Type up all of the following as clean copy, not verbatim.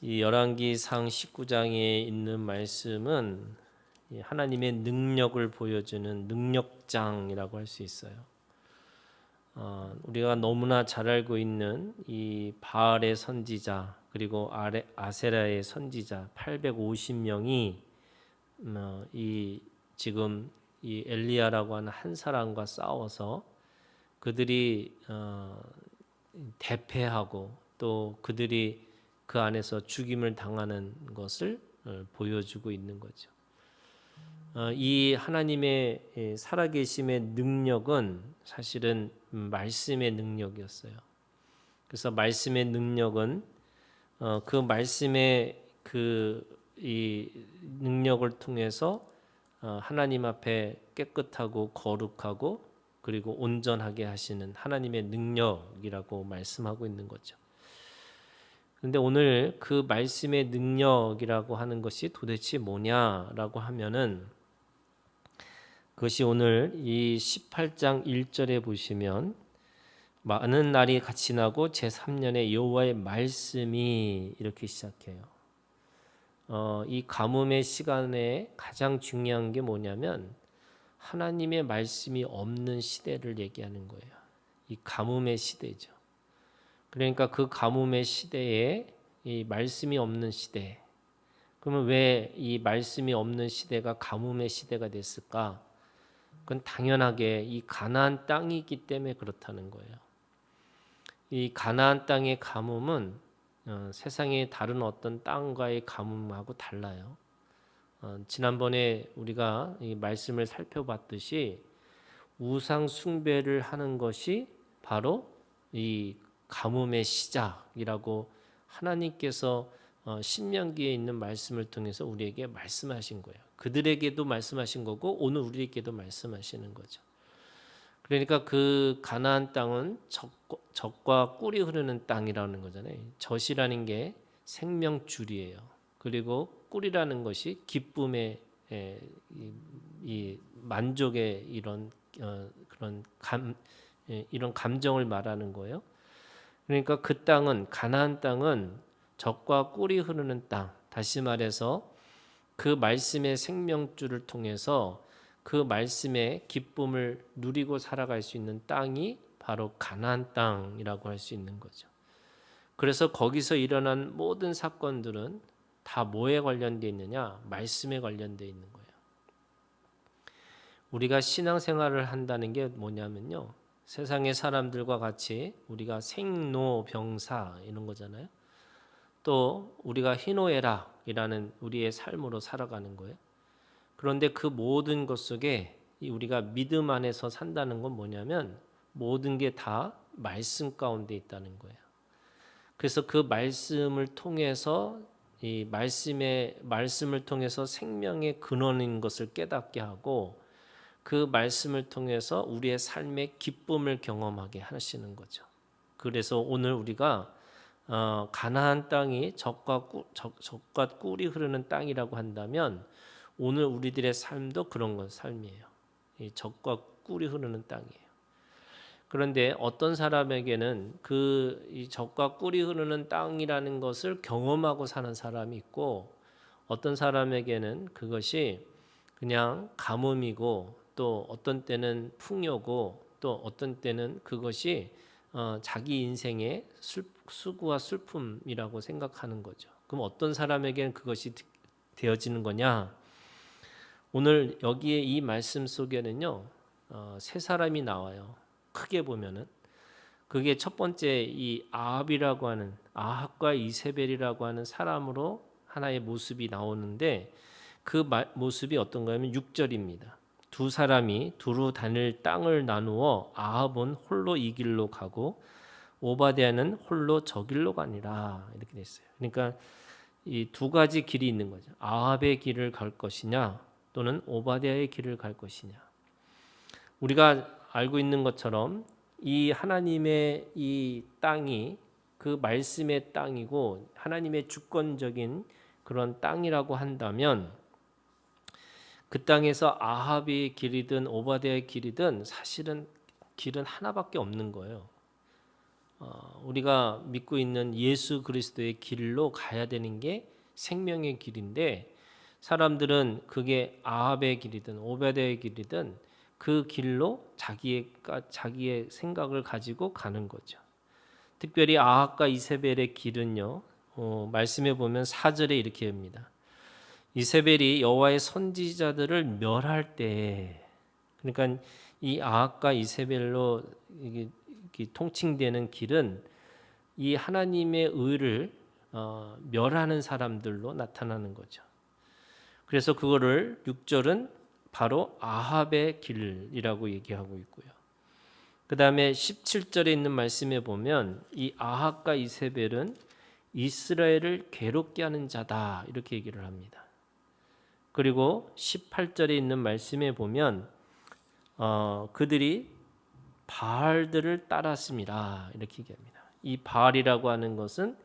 이 열왕기상 19장에 있는 말씀은 하나님의 능력을 보여주는 능력장이라고 할 수 있어요. 우리가 너무나 잘 알고 있는 이 바알의 선지자 그리고 아세라의 선지자 850명이 이 지금 이 엘리야라고 하는 한 사람과 싸워서 그들이 대패하고 또 그들이 그 안에서 죽임을 당하는 것을 보여주고 있는 거죠. 이 하나님의 살아계심의 능력은 사실은 말씀의 능력이었어요. 그래서 말씀의 능력은 그 말씀의 이 능력을 통해서 하나님 앞에 깨끗하고 거룩하고 그리고 온전하게 하시는 하나님의 능력이라고 말씀하고 있는 거죠. 그런데 오늘 그 말씀의 능력이라고 하는 것이 도대체 뭐냐라고 하면은 그것이 오늘 이 18장 1절에 보시면 많은 날이 같이 지나고 제3년에 여호와의 말씀이 이렇게 시작해요. 이 가뭄의 시간에 가장 중요한 게 뭐냐면 하나님의 말씀이 없는 시대를 얘기하는 거예요. 이 가뭄의 시대죠. 그러니까 그 가뭄의 시대에 이 말씀이 없는 시대. 그러면 왜 이 말씀이 없는 시대가 가뭄의 시대가 됐을까? 그건 당연하게 이 가나안 땅이기 때문에 그렇다는 거예요. 이 가나안 땅의 가뭄은 세상의 다른 어떤 땅과의 가뭄하고 달라요. 지난번에 우리가 이 말씀을 살펴봤듯이 우상 숭배를 하는 것이 바로 이 가뭄의 시작이라고 하나님께서 신명기에 있는 말씀을 통해서 우리에게 말씀하신 거예요. 그들에게도 말씀하신 거고 오늘 우리에게도 말씀하시는 거죠. 그러니까 그 가나안 땅은 젖과 꿀이 흐르는 땅이라는 거잖아요. 젖이라는 게 생명줄이에요. 그리고 꿀이라는 것이 기쁨의 이 만족의 이런 그런 이런 감정을 말하는 거예요. 그러니까 그 땅은 가나안 땅은 젖과 꿀이 흐르는 땅. 다시 말해서 그 말씀의 생명줄을 통해서 그 말씀의 기쁨을 누리고 살아갈 수 있는 땅이 바로 가나안 땅이라고 할 수 있는 거죠. 그래서 거기서 일어난 모든 사건들은 다 뭐에 관련되어 있느냐? 말씀에 관련되어 있는 거예요. 우리가 신앙생활을 한다는 게 뭐냐면요. 세상의 사람들과 같이 우리가 생로병사 이런 거잖아요. 또 우리가 희노애락이라는 우리의 삶으로 살아가는 거예요. 그런데 그 모든 것 속에 우리가 믿음 안에서 산다는 건 뭐냐면 모든 게 다 말씀 가운데 있다는 거예요. 그래서 그 말씀을 통해서 이 말씀을 통해서 생명의 근원인 것을 깨닫게 하고 그 말씀을 통해서 우리의 삶의 기쁨을 경험하게 하시는 거죠. 그래서 오늘 우리가 가나안 땅이 젖과 꿀이 흐르는 땅이라고 한다면 오늘 우리들의 삶도 그런 건 삶이에요. 이 젖과 꿀이 흐르는 땅이에요. 그런데 어떤 사람에게는 이 젖과 꿀이 흐르는 땅이라는 것을 경험하고 사는 사람이 있고 어떤 사람에게는 그것이 그냥 가뭄이고 또 어떤 때는 풍요고 또 어떤 때는 그것이 자기 인생의 수고와 슬픔이라고 생각하는 거죠. 그럼 어떤 사람에게는 그것이 되어지는 거냐? 오늘 여기에 이 말씀 속에는요, 세 사람이 나와요. 크게 보면은 그게 첫 번째 이 아합과 이세벨이라고 하는 사람으로 하나의 모습이 나오는데 그 모습이 어떤가 하면 6절입니다. 두 사람이 두루 다닐 땅을 나누어 아합은 홀로 이 길로 가고 오바댜는 홀로 저 길로 가니라 이렇게 됐어요. 그러니까 이 두 가지 길이 있는 거죠. 아합의 길을 갈 것이냐 또는 오바댜의 길을 갈 것이냐. 우리가 알고 있는 것처럼 이 하나님의 이 땅이 그 말씀의 땅이고 하나님의 주권적인 그런 땅이라고 한다면 그 땅에서 아합의 길이든 오바댜의 길이든 사실은 길은 하나밖에 없는 거예요. 우리가 믿고 있는 예수 그리스도의 길로 가야 되는 게 생명의 길인데 사람들은 그게 아합의 길이든 오베드의 길이든 그 길로 자기의 생각을 가지고 가는 거죠. 특별히 아합과 이세벨의 길은요. 말씀해 보면 4절에 이렇게 합니다. 이세벨이 여호와의 선지자들을 멸할 때, 그러니까 이 아합과 이세벨로 이게 통칭되는 길은 이 하나님의 의를 멸하는 사람들로 나타나는 거죠. 그래서 그거를 6절은 바로 아합의 길이라고 얘기하고 있고요. 그 다음에 17절에 있는 말씀에 보면 이 아합과 이세벨은 이스라엘을 괴롭게 하는 자다 이렇게 얘기를 합니다. 그리고 18절에 있는 말씀에 보면 그들이 바알들을 따랐습니다 이렇게 얘기합니다. 이 바알이라고 하는 것은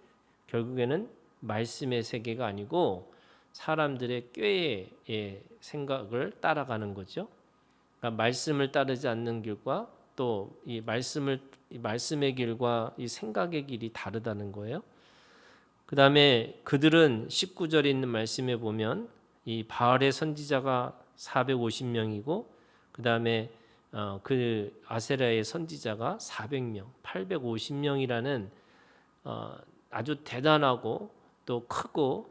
결국에는 말씀의 세계가 아니고 사람들의 꾀의 생각을 따라가는 거죠. 그러니까 말씀을 따르지 않는 길과 또 이 말씀의 길과 이 생각의 길이 다르다는 거예요. 그 다음에 그들은 19절에 있는 말씀에 보면 이 바알의 선지자가 450명이고 그 다음에 그 아세라의 선지자가 400명, 850명이라는 아주 대단하고 또 크고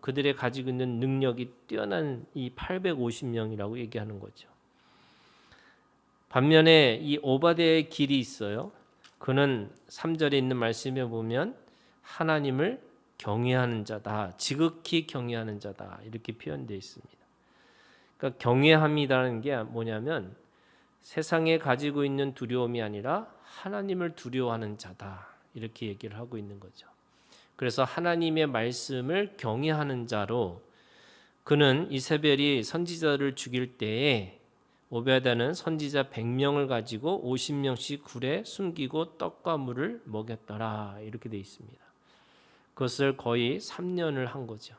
그들의 가지고 있는 능력이 뛰어난 이 850명이라고 얘기하는 거죠. 반면에 이 오바댜의 길이 있어요. 그는 3절에 있는 말씀에 보면 하나님을 경외하는 자다, 지극히 경외하는 자다 이렇게 표현되어 있습니다. 그러니까 경외함이라는 게 뭐냐면 세상에 가지고 있는 두려움이 아니라 하나님을 두려워하는 자다 이렇게 얘기를 하고 있는 거죠. 그래서 하나님의 말씀을 경외하는 자로 그는 이세벨이 선지자를 죽일 때에 오베다는 선지자 100명을 가지고 50명씩 굴에 숨기고 떡과 물을 먹였더라 이렇게 되어 있습니다. 그것을 거의 3년을 한 거죠.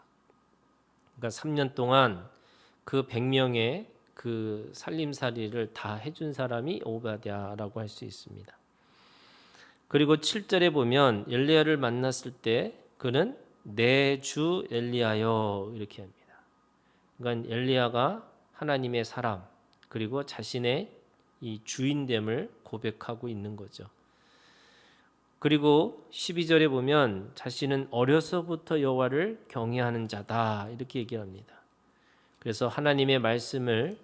그러니까 3년 동안 그 100명의 그 살림살이를 다 해준 사람이 오바댜라고 할 수 있습니다. 그리고 7절에 보면 엘리야를 만났을 때 그는 내 주 엘리야여 이렇게 합니다. 그러니까 엘리야가 하나님의 사람 그리고 자신의 이 주인됨을 고백하고 있는 거죠. 그리고 12절에 보면 자신은 어려서부터 여호와를 경외하는 자다 이렇게 얘기합니다. 그래서 하나님의 말씀을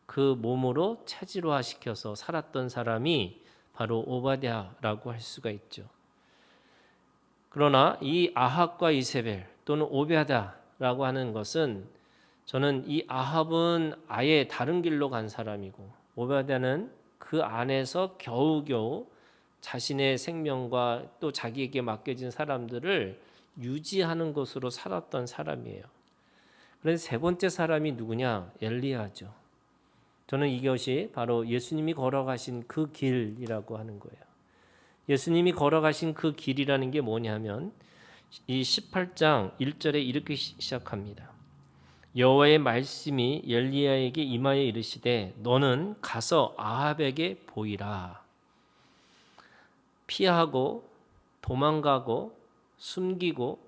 그 몸으로 체질화시켜서 살았던 사람이 바로 오바댜라고 할 수가 있죠. 그러나 이 아합과 이세벨 또는 오베다라고 하는 것은 저는 이 아합은 아예 다른 길로 간 사람이고 오베다는 그 안에서 겨우겨우 자신의 생명과 또 자기에게 맡겨진 사람들을 유지하는 것으로 살았던 사람이에요. 그래서 세 번째 사람이 누구냐? 엘리야죠. 저는 이것이 바로 예수님이 걸어가신 그 길이라고 하는 거예요. 예수님이 걸어가신 그 길이라는 게 뭐냐면 이 18장 1절에 이렇게 시작합니다. 여호와의 말씀이 엘리야에게 임하여 이르시되 너는 가서 아합에게 보이라. 피하고 도망가고 숨기고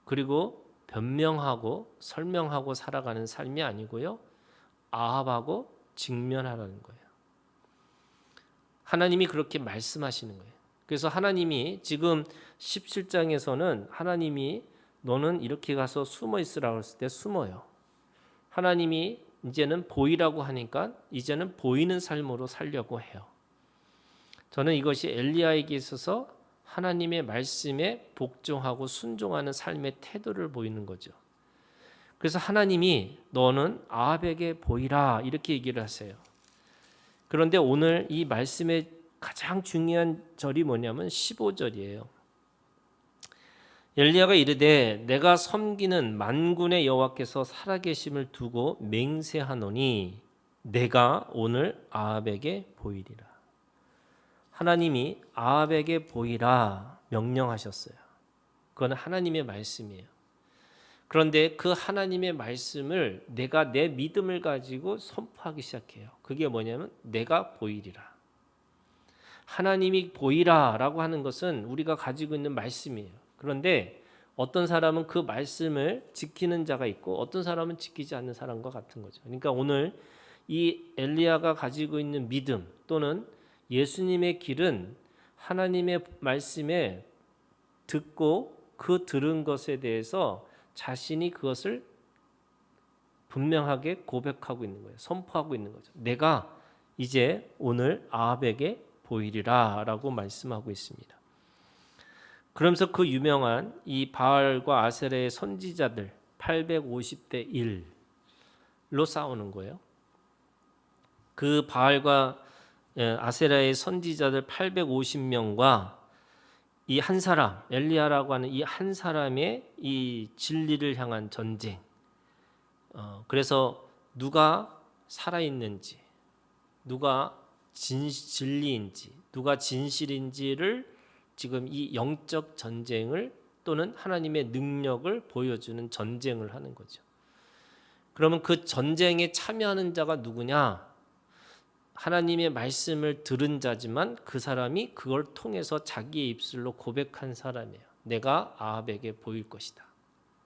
그리고 변명하고 설명하고 살아가는 삶이 아니고요. 아합하고 직면하라는 거예요. 하나님이 그렇게 말씀하시는 거예요. 그래서 하나님이 지금 17장에서는 하나님이 너는 이렇게 가서 숨어 있으라고 했을 때 숨어요. 하나님이 이제는 보이라고 하니까 이제는 보이는 삶으로 살려고 해요. 저는 이것이 엘리야에게 있어서 하나님의 말씀에 복종하고 순종하는 삶의 태도를 보이는 거죠. 그래서 하나님이 너는 아합에게 보이라 이렇게 얘기를 하세요. 그런데 오늘 이 말씀의 가장 중요한 절이 뭐냐면 15절이에요. 엘리야가 이르되 내가 섬기는 만군의 여호와께서 살아계심을 두고 맹세하노니 내가 오늘 아합에게 보이리라. 하나님이 아합에게 보이라 명령하셨어요. 그건 하나님의 말씀이에요. 그런데 그 하나님의 말씀을 내가 내 믿음을 가지고 선포하기 시작해요. 그게 뭐냐면 내가 보이리라. 하나님이 보이라라고 하는 것은 우리가 가지고 있는 말씀이에요. 그런데 어떤 사람은 그 말씀을 지키는 자가 있고 어떤 사람은 지키지 않는 사람과 같은 거죠. 그러니까 오늘 이 엘리야가 가지고 있는 믿음 또는 예수님의 길은 하나님의 말씀에 듣고 그 들은 것에 대해서 자신이 그것을 분명하게 고백하고 있는 거예요. 선포하고 있는 거죠. 내가 이제 오늘 아합에게 보이리라라고 말씀하고 있습니다. 그러면서 그 유명한 이 바알과 아세라의 선지자들 850대 1로 싸우는 거예요. 그 바알과 아세라의 선지자들 850명과 이 한 사람 엘리야라고 하는 이 한 사람의 이 진리를 향한 전쟁. 그래서 누가 살아있는지, 누가 진리인지, 누가 진실인지를 지금 이 영적 전쟁을 또는 하나님의 능력을 보여주는 전쟁을 하는 거죠. 그러면 그 전쟁에 참여하는 자가 누구냐? 하나님의 말씀을 들은 자지만 그 사람이 그걸 통해서 자기의 입술로 고백한 사람이에요. 내가 아합에게 보일 것이다.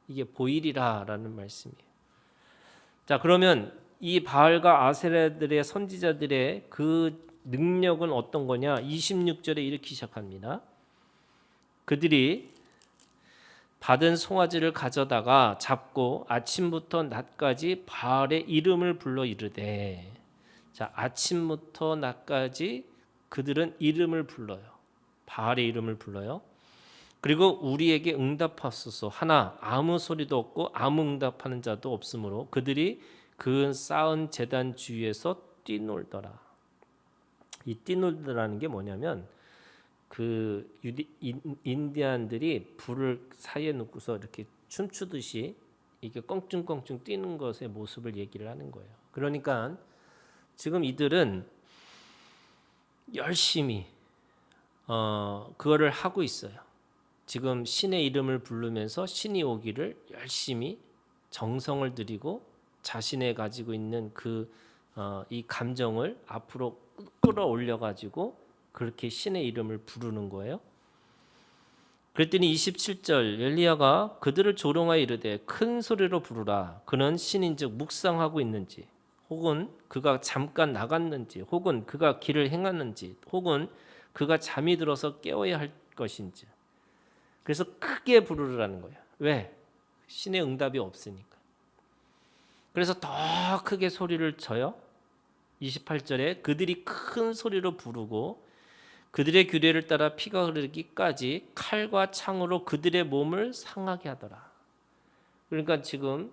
이게 보이리라라는 말씀이에요. 자, 그러면 이 바알과 아세라들의 선지자들의 그 능력은 어떤 거냐? 26절에 이렇게 시작합니다. 그들이 받은 송아지를 가져다가 잡고 아침부터 낮까지 바알의 이름을 불러 이르되, 자, 아침부터 낮까지 그들은 이름을 불러요. 바알의 이름을 불러요. 그리고 우리에게 응답하소서 하나 아무 소리도 없고 아무 응답하는 자도 없으므로 그들이 그 쌓은 제단 주위에서 뛰놀더라. 이 뛰놀더라는 게 뭐냐면 그 인디안들이 불을 사이에 놓고서 이렇게 춤추듯이 이게 껑충껑충 뛰는 것의 모습을 얘기를 하는 거예요. 그러니까 지금 이들은 열심히 그거를 하고 있어요. 지금 신의 이름을 부르면서 신이 오기를 열심히 정성을 들이고 자신의 가지고 있는 이 감정을 앞으로 끌어올려 가지고 그렇게 신의 이름을 부르는 거예요. 그랬더니 27절 엘리야가 그들을 조롱하여 이르되 큰 소리로 부르라. 그는 신인즉 묵상하고 있는지 혹은 그가 잠깐 나갔는지 혹은 그가 길을 행하는지 혹은 그가 잠이 들어서 깨워야 할 것인지. 그래서 크게 부르라는 거예요. 왜? 신의 응답이 없으니까. 그래서 더 크게 소리를 쳐요. 28절에 그들이 큰 소리로 부르고 그들의 규례를 따라 피가 흐르기까지 칼과 창으로 그들의 몸을 상하게 하더라. 그러니까 지금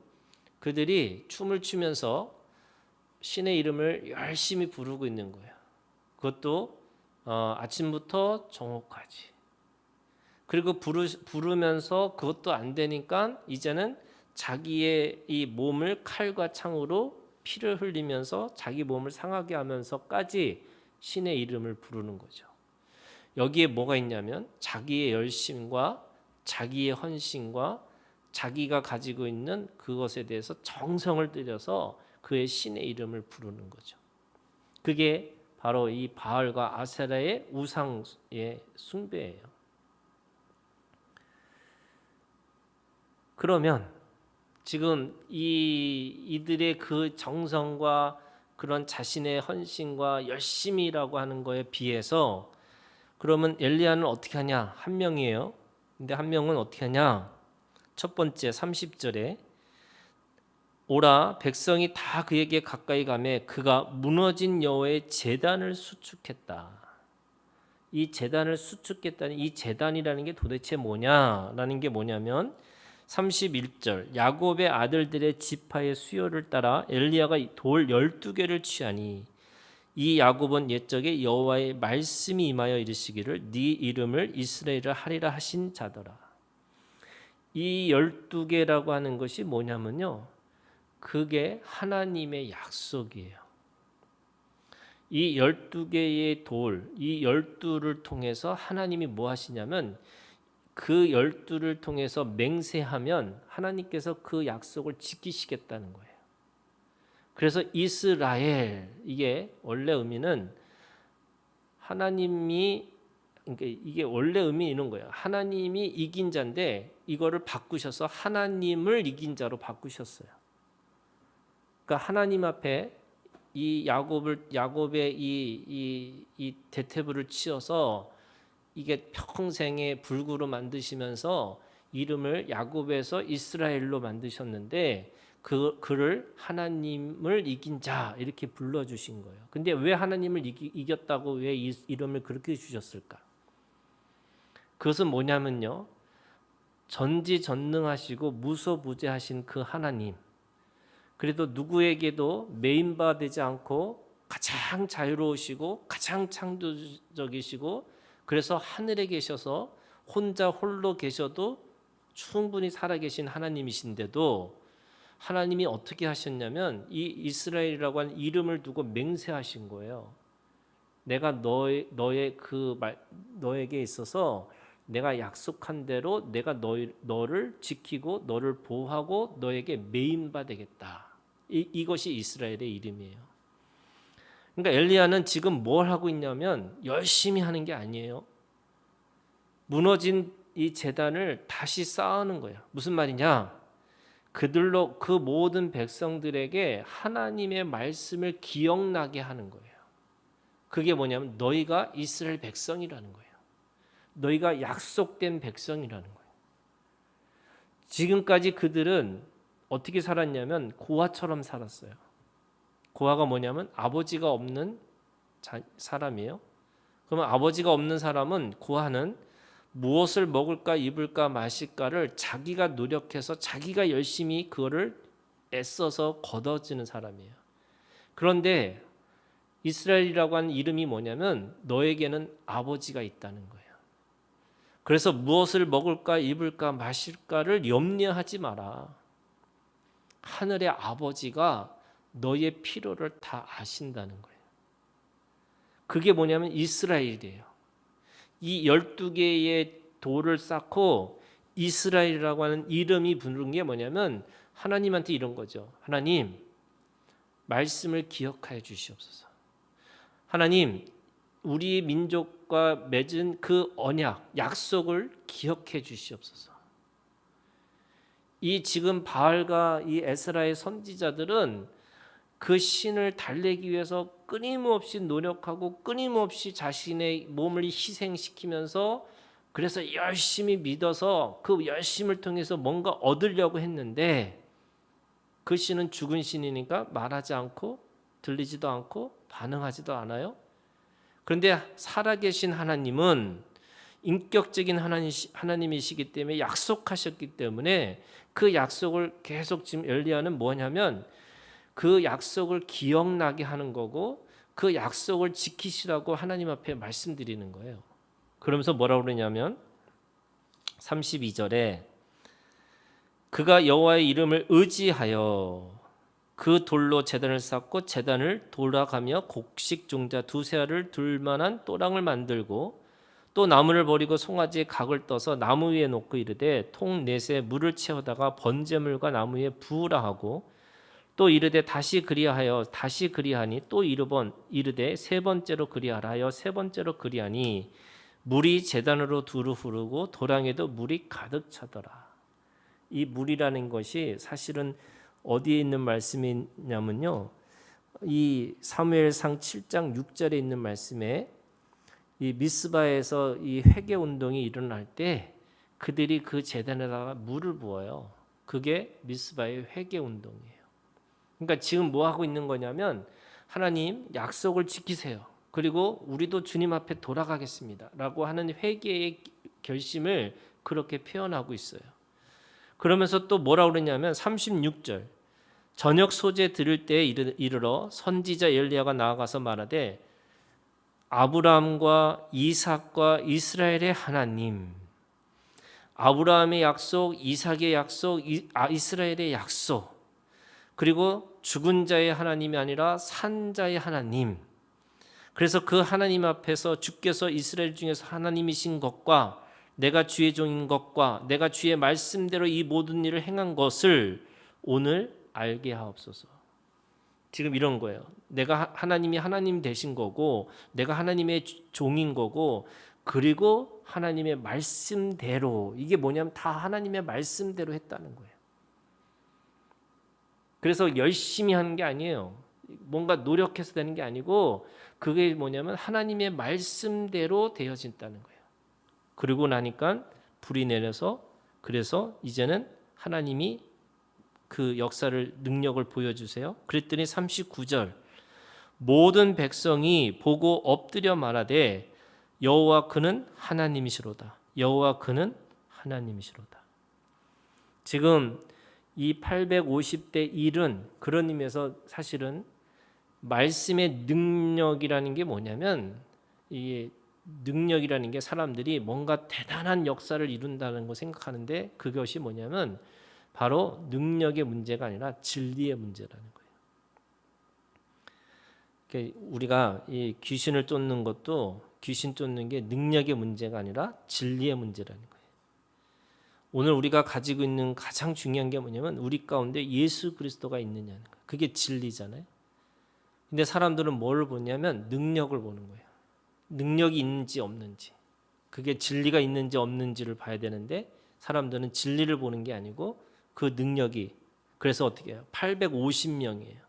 그들이 춤을 추면서 신의 이름을 열심히 부르고 있는 거예요. 그것도 아침부터 정오까지. 그리고 부르면서 그것도 안 되니까 이제는 자기의 이 몸을 칼과 창으로 피를 흘리면서 자기 몸을 상하게 하면서까지 신의 이름을 부르는 거죠. 여기에 뭐가 있냐면 자기의 열심과 자기의 헌신과 자기가 가지고 있는 그것에 대해서 정성을 들여서 그의 신의 이름을 부르는 거죠. 그게 바로 이 바알과 아세라의 우상의 숭배예요. 그러면 지금 이들의 그 정성과 그런 자신의 헌신과 열심이라고 하는 거에 비해서 그러면 엘리야는 어떻게 하냐? 한 명이에요. 근데 한 명은 어떻게 하냐? 첫 번째 30절에 오라 백성이 다 그에게 가까이 가매 그가 무너진 여호와의 제단을 수축했다. 이 제단을 수축했다는 이 제단이라는 게 도대체 뭐냐라는 게 뭐냐면 31절 야곱의 아들들의 지파의 수요를 따라 엘리야가 돌 12개를 취하니 이 야곱은 옛적에 여호와의 말씀이 임하여 이르시기를 네 이름을 이스라엘을 하리라 하신 자더라. 이 12개라고 하는 것이 뭐냐면요. 그게 하나님의 약속이에요. 이 12개의 돌, 이 12를 통해서 하나님이 뭐 하시냐면 그 12를 통해서 맹세하면 하나님께서 그 약속을 지키시겠다는 거예요. 그래서 이스라엘 이게 원래 의미는 하나님이, 그러니까 이게 원래 의미 이런 거예요. 하나님이 이긴 자인데 이거를 바꾸셔서 하나님을 이긴 자로 바꾸셨어요. 그러니까 하나님 앞에 이 야곱의 이 대퇴부를 치어서 이게 평생의 불구로 만드시면서 이름을 야곱에서 이스라엘로 만드셨는데 그를 하나님을 이긴 자 이렇게 불러주신 거예요. 근데 왜 하나님을 이겼다고 왜 이 이름을 그렇게 주셨을까? 그것은 뭐냐면요, 전지전능하시고 무소부재하신 그 하나님, 그래도 누구에게도 매인바되지 않고 가장 자유로우시고 가장 창조적이시고, 그래서 하늘에 계셔서 혼자 홀로 계셔도 충분히 살아계신 하나님이신데도 하나님이 어떻게 하셨냐면 이 이스라엘이라고 하는 이름을 두고 맹세하신 거예요. 내가 너에게 있어서 내가 약속한 대로 내가 너를 지키고 너를 보호하고 너에게 매인바 되겠다. 이것이 이스라엘의 이름이에요. 그러니까 엘리야는 지금 뭘 하고 있냐면 열심히 하는 게 아니에요. 무너진 이 제단을 다시 쌓는 거예요. 무슨 말이냐? 그들로 그 모든 백성들에게 하나님의 말씀을 기억나게 하는 거예요. 그게 뭐냐면 너희가 이스라엘 백성이라는 거예요. 너희가 약속된 백성이라는 거예요. 지금까지 그들은 어떻게 살았냐면 고아처럼 살았어요. 고아가 뭐냐면 아버지가 없는 사람이에요. 그러면 아버지가 없는 사람은, 고아는 무엇을 먹을까 입을까 마실까를 자기가 노력해서 자기가 열심히 그거를 애써서 거둬지는 사람이에요. 그런데 이스라엘이라고 하는 이름이 뭐냐면 너에게는 아버지가 있다는 거예요. 그래서 무엇을 먹을까 입을까 마실까를 염려하지 마라. 하늘의 아버지가 너의 필요를 다 아신다는 거예요. 그게 뭐냐면 이스라엘이에요. 이 12개의 돌을 쌓고 이스라엘이라고 하는 이름이 부른 게 뭐냐면 하나님한테 이런 거죠. 하나님, 말씀을 기억하여 주시옵소서. 하나님, 우리 민족과 맺은 그 언약, 약속을 기억해 주시옵소서. 이 지금 바알과 이 에스라의 선지자들은 그 신을 달래기 위해서 끊임없이 노력하고 끊임없이 자신의 몸을 희생시키면서, 그래서 열심히 믿어서 그 열심을 통해서 뭔가 얻으려고 했는데 그 신은 죽은 신이니까 말하지 않고 들리지도 않고 반응하지도 않아요. 그런데 살아계신 하나님은 인격적인 하나님이시기 때문에 약속하셨기 때문에 그 약속을 계속, 지금 엘리야는 뭐냐면 그 약속을 기억나게 하는 거고 그 약속을 지키시라고 하나님 앞에 말씀드리는 거예요. 그러면서 뭐라고 그러냐면 32절에 그가 여호와의 이름을 의지하여 그 돌로 제단을 쌓고 제단을 돌아가며 곡식 종자 두세 알을 둘 만한 또랑을 만들고 또 나무를 버리고 송아지에 각을 떠서 나무 위에 놓고 이르되 통 넷에 물을 채우다가 번제물과 나무 위에 부으라 하고, 또 이르되 다시 그리하니 또 이르되 세 번째로 그리하라 하여 세 번째로 그리하니 물이 제단으로 두루 흐르고 도랑에도 물이 가득 차더라. 이 물이라는 것이 사실은 어디에 있는 말씀이냐면요, 이 사무엘상 7장 6절에 있는 말씀에 이 미스바에서 이 회개 운동이 일어날 때 그들이 그 제단에다가 물을 부어요. 그게 미스바의 회개 운동이에요. 그러니까 지금 뭐 하고 있는 거냐면 하나님 약속을 지키세요. 그리고 우리도 주님 앞에 돌아가겠습니다. 라고 하는 회개의 결심을 그렇게 표현하고 있어요. 그러면서 또 뭐라고 그러냐면 36절 저녁 소재 들을 때에 이르러 선지자 엘리야가 나아가서 말하되 아브라함과 이삭과 이스라엘의 하나님, 아브라함의 약속, 이삭의 약속, 이스라엘의 약속, 그리고 죽은 자의 하나님이 아니라 산 자의 하나님, 그래서 그 하나님 앞에서 주께서 이스라엘 중에서 하나님이신 것과 내가 주의 종인 것과 내가 주의 말씀대로 이 모든 일을 행한 것을 오늘 알게 하옵소서. 지금 이런 거예요. 내가 하나님이 하나님 되신 거고 내가 하나님의 종인 거고 그리고 하나님의 말씀대로 이게 뭐냐면 다 하나님의 말씀대로 했다는 거예요. 그래서 열심히 하는 게 아니에요. 뭔가 노력해서 되는 게 아니고 그게 뭐냐면 하나님의 말씀대로 되어진다는 거예요. 그러고 나니까 불이 내려서 그래서 이제는 하나님이 그 역사를 능력을 보여주세요. 그랬더니 39절 모든 백성이 보고 엎드려 말하되 여호와 그는 하나님이시로다. 여호와 그는 하나님이시로다. 지금 이 850대 1은 그런 의미에서 사실은 말씀의 능력이라는 게 뭐냐면 이 능력이라는 게 사람들이 뭔가 대단한 역사를 이룬다는 거 생각하는데 그것이 뭐냐면 바로 능력의 문제가 아니라 진리의 문제라는 거예요. 우리가 이 귀신을 쫓는 것도 귀신 쫓는 게 능력의 문제가 아니라 진리의 문제라는 거예요. 오늘 우리가 가지고 있는 가장 중요한 게 뭐냐면 우리 가운데 예수 그리스도가 있느냐는 거예요. 그게 진리잖아요. 근데 사람들은 뭘 보냐면 능력을 보는 거예요. 능력이 있는지 없는지. 그게 진리가 있는지 없는지를 봐야 되는데 사람들은 진리를 보는 게 아니고 그 능력이 그래서 어떻게 해요? 850명이에요.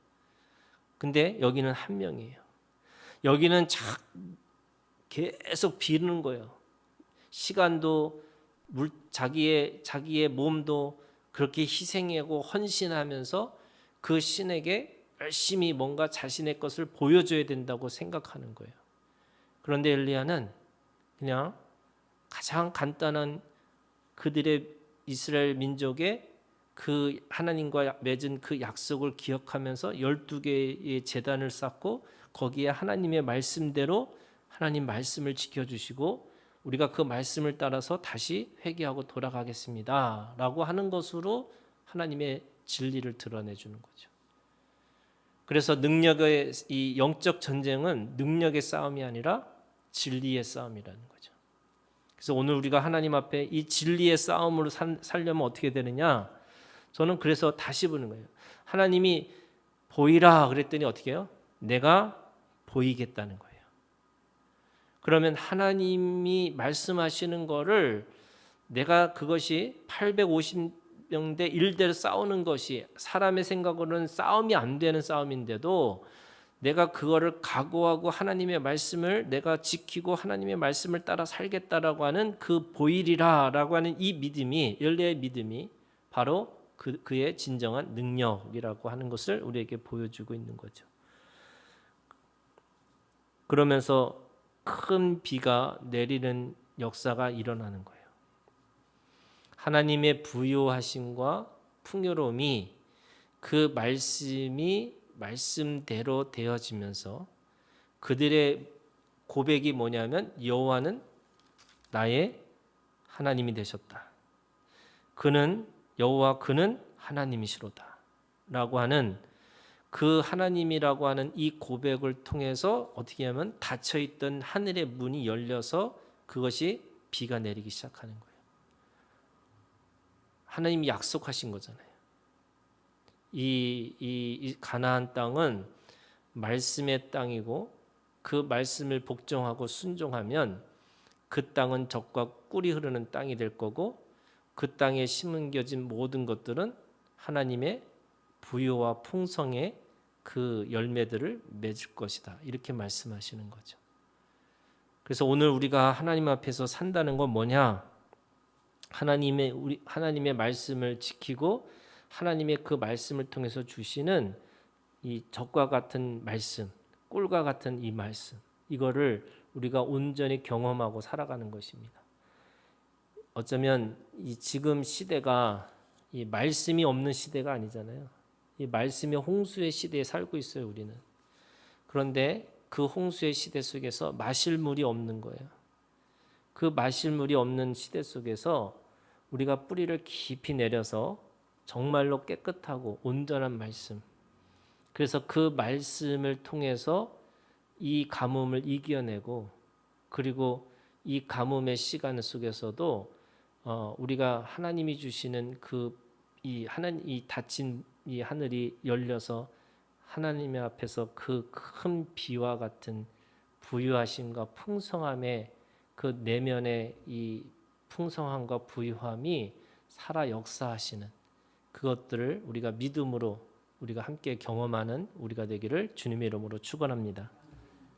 근데 여기는 한 명이에요. 여기는 계속 비는 거예요. 시간도 자기의 몸도 그렇게 희생하고 헌신하면서 그 신에게 열심히 뭔가 자신의 것을 보여줘야 된다고 생각하는 거예요. 그런데 엘리야는 그냥 가장 간단한 그들의 이스라엘 민족의 그 하나님과 맺은 그 약속을 기억하면서 12개의 제단을 쌓고 거기에 하나님의 말씀대로 하나님 말씀을 지켜주시고 우리가 그 말씀을 따라서 다시 회개하고 돌아가겠습니다 라고 하는 것으로 하나님의 진리를 드러내주는 거죠. 그래서 능력의 이 영적 전쟁은 능력의 싸움이 아니라 진리의 싸움이라는 거죠. 그래서 오늘 우리가 하나님 앞에 이 진리의 싸움으로 살려면 어떻게 되느냐? 저는 그래서 다시 보는 거예요. 하나님이 보이라 그랬더니 어떻게 해요? 내가 보이겠다는 거예요. 그러면 하나님이 말씀하시는 거를 내가 그것이 850명 대 1대로 싸우는 것이 사람의 생각으로는 싸움이 안 되는 싸움인데도 내가 그거를 각오하고 하나님의 말씀을 내가 지키고 하나님의 말씀을 따라 살겠다라고 하는 그 보이리라라고 하는 이 믿음이 엘리야의 믿음이 바로 그의 진정한 능력이라고 하는 것을 우리에게 보여주고 있는 거죠. 그러면서 큰 비가 내리는 역사가 일어나는 거예요. 하나님의 부요하심과 풍요로움이 그 말씀이 말씀대로 되어지면서 그들의 고백이 뭐냐면 여호와는 나의 하나님이 되셨다. 여호와 그는 하나님이시로다 라고 하는 그 하나님이라고 하는 이 고백을 통해서 어떻게 하면 닫혀있던 하늘의 문이 열려서 그것이 비가 내리기 시작하는 거예요. 하나님이 약속하신 거잖아요. 이 가나안 땅은 말씀의 땅이고 그 말씀을 복종하고 순종하면 그 땅은 젖과 꿀이 흐르는 땅이 될 거고 그 땅에 심겨진 모든 것들은 하나님의 부요와 풍성의 그 열매들을 맺을 것이다. 이렇게 말씀하시는 거죠. 그래서 오늘 우리가 하나님 앞에서 산다는 건 뭐냐? 하나님의 말씀을 지키고 하나님의 그 말씀을 통해서 주시는 이 젖과 같은 말씀, 꿀과 같은 이 말씀, 이거를 우리가 온전히 경험하고 살아가는 것입니다. 어쩌면 이 지금 시대가 이 말씀이 없는 시대가 아니잖아요. 이 말씀의 홍수의 시대에 살고 있어요, 우리는. 그런데 그 홍수의 시대 속에서 마실 물이 없는 거예요. 그 마실 물이 없는 시대 속에서 우리가 뿌리를 깊이 내려서 정말로 깨끗하고 온전한 말씀, 그래서 그 말씀을 통해서 이 가뭄을 이겨내고 그리고 이 가뭄의 시간 속에서도 우리가 하나님이 주시는 이 닫힌 이 하늘이 열려서 하나님의 앞에서 그 큰 비와 같은 부유하심과 풍성함의 그 내면의 이 풍성함과 부유함이 살아 역사하시는 그것들을 우리가 믿음으로 우리가 함께 경험하는 우리가 되기를 주님의 이름으로 축원합니다.